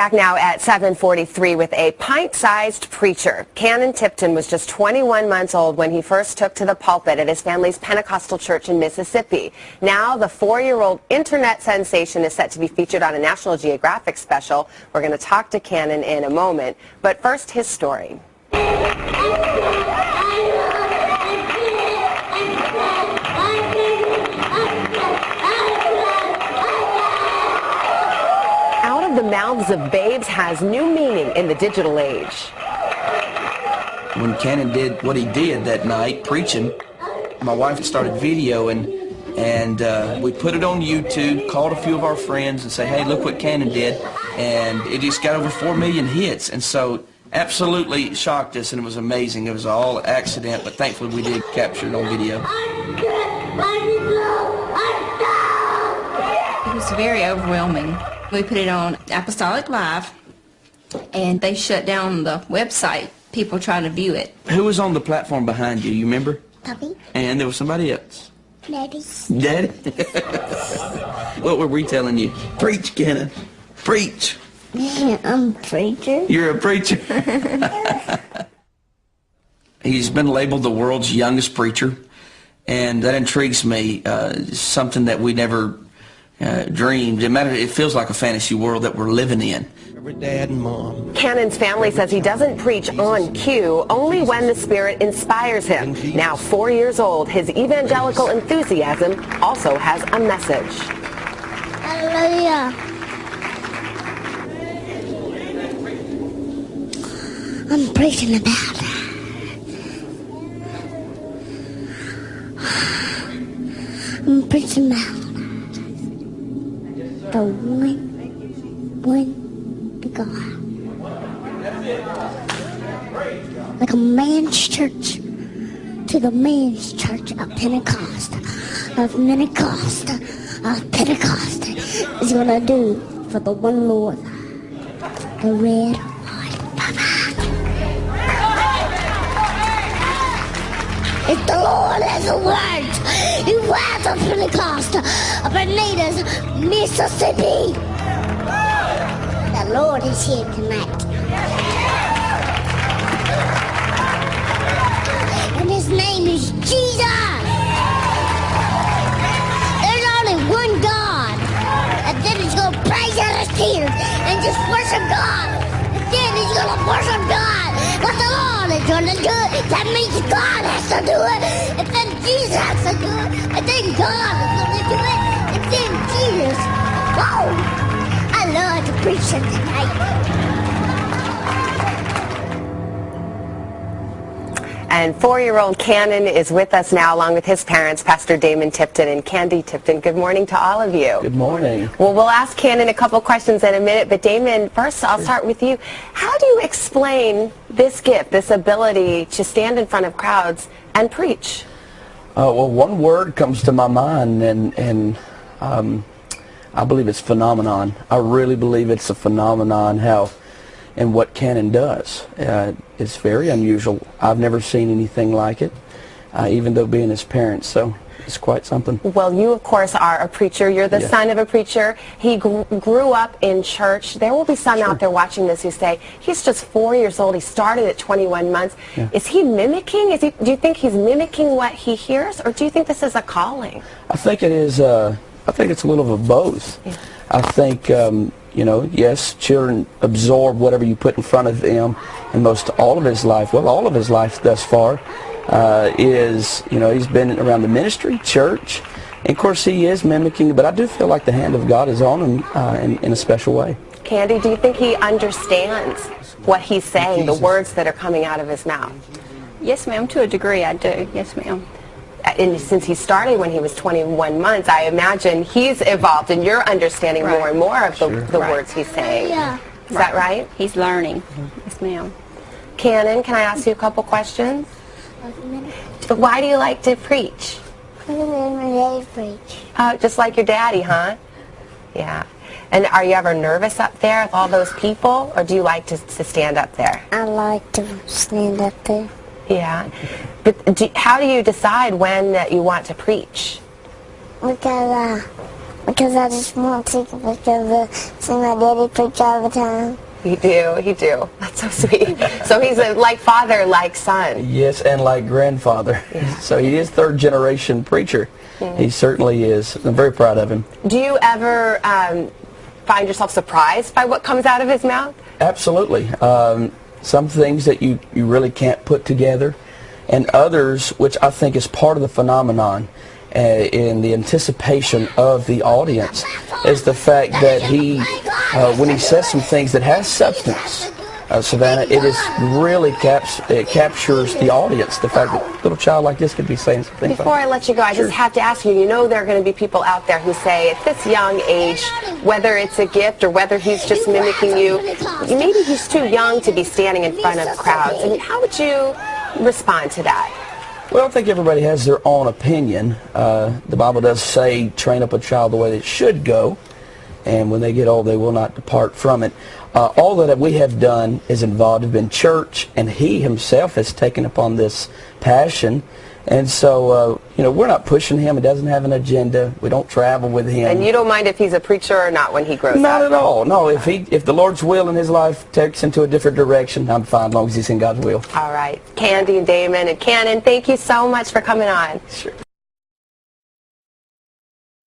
Back now at 7:43 with a pint-sized preacher. Kanon Tipton was just 21 months old when he first took to the pulpit at his family's Pentecostal church in Mississippi. Now the 4-year-old internet sensation is set to be featured on a National Geographic special. We're going to talk to Kanon in a moment, but first his story. The mouths of babes has new meaning in the digital age. When Kanon did what he did that night, preaching, my wife started videoing, and we put it on YouTube, called a few of our friends and say, hey, look what Kanon did, and it just got over 4 million hits, and so absolutely shocked us, and it was amazing. It was all accident, but thankfully we did capture it on video. It was very overwhelming. We put it on Apostolic Live, and they shut down the website. People trying to view it. Who was on the platform behind you? You remember? Puppy. And there was somebody else. Daddy. Daddy? What were we telling you? Preach, Kanon. Preach. I'm a preacher. You're a preacher. He's been labeled the world's youngest preacher, and that intrigues me. Something that we never dreamed. It feels like a fantasy world that we're living in. Every dad and mom. Kanon's family says he doesn't preach on cue, only when the Spirit inspires him. Now 4 years old, his evangelical enthusiasm also has a message. Hallelujah. I'm preaching about I'm preaching about the one God. Like a man's church to the man's church of Pentecost, Pentecost is gonna do for the one Lord, the red, white, it's the Lord as the words. He was on Pentecost of Anita's, Mississippi. The Lord is here tonight. And his name is Jesus. There's only one God. And then he's going to praise out his tears and just worship God. And then he's going to worship God. But the Lord is going to do it. That means God has to do it. And then Jesus has to do it. And then God is going to do it. And then Jesus. Whoa! I love to preach tonight. And 4-year-old Kanon is with us now, along with his parents, Pastor Damon Tipton and Candy Tipton. Good morning to all of you. Good morning. Well, we'll ask Kanon a couple questions in a minute, but Damon, first I'll start with you. How do you explain this gift, this ability to stand in front of crowds and preach? Well, one word comes to my mind, and I believe it's phenomenon. I really believe it's a phenomenon and what Kanon does. It's very unusual. I've never seen anything like it, even though being his parents, so it's quite something. Well, you, of course, are a preacher. You're the son of a preacher. He grew up in church. There will be some out there watching this who say, he's just 4 years old. He started at 21 months. Yeah. Is he mimicking? Do you think he's mimicking what he hears, or do you think this is a calling? I think it is. I think it's a little of both. Yeah. I think, you know, yes, children absorb whatever you put in front of them, and all of his life thus far is, you know, he's been around the ministry, church, and of course he is mimicking, but I do feel like the hand of God is on him in a special way. Candy, do you think he understands what he's saying, the words that are coming out of his mouth? Yes, ma'am, to a degree I do. Yes, ma'am. And since he started when he was 21 months, I imagine he's evolved and you're understanding more and more of the words he's saying. Yeah. Is that right? He's learning. Yes, ma'am. Kanon, can I ask you a couple questions? Why do you like to preach? My preach. Just like your daddy, huh? Yeah. And are you ever nervous up there with all those people, or do you like to stand up there? I like to stand up there. Yeah. But how do you decide when you want to preach? Because Because I just want to take a picture of it, see my daddy preach all the time. You do. That's so sweet. So he's like father, like son. Yes, and like grandfather. Yeah. So he is third generation preacher. He certainly is. I'm very proud of him. Do you ever find yourself surprised by what comes out of his mouth? Absolutely. Some things that you really can't put together, and others, which I think is part of the phenomenon in the anticipation of the audience, is the fact that he, when he says some things that has substance, Savannah, it is really it captures the audience. The fact that a little child like this could be saying something. Before I let you go, I just have to ask you, you know there are going to be people out there who say at this young age, whether it's a gift or whether he's just mimicking you, maybe he's too young to be standing in front of crowds. I mean, how would you respond to that? Well, I think everybody has their own opinion. The Bible does say, train up a child the way they should go, and when they get old, they will not depart from it. All that we have done is involved in church, and he himself has taken upon this passion. And so, you know, we're not pushing him. He doesn't have an agenda. We don't travel with him. And you don't mind if he's a preacher or not when he grows up? Not at all. No, if the Lord's will in his life takes him to a different direction, I'm fine as long as he's in God's will. All right. Candy and Damon and Kanon, thank you so much for coming on. Sure.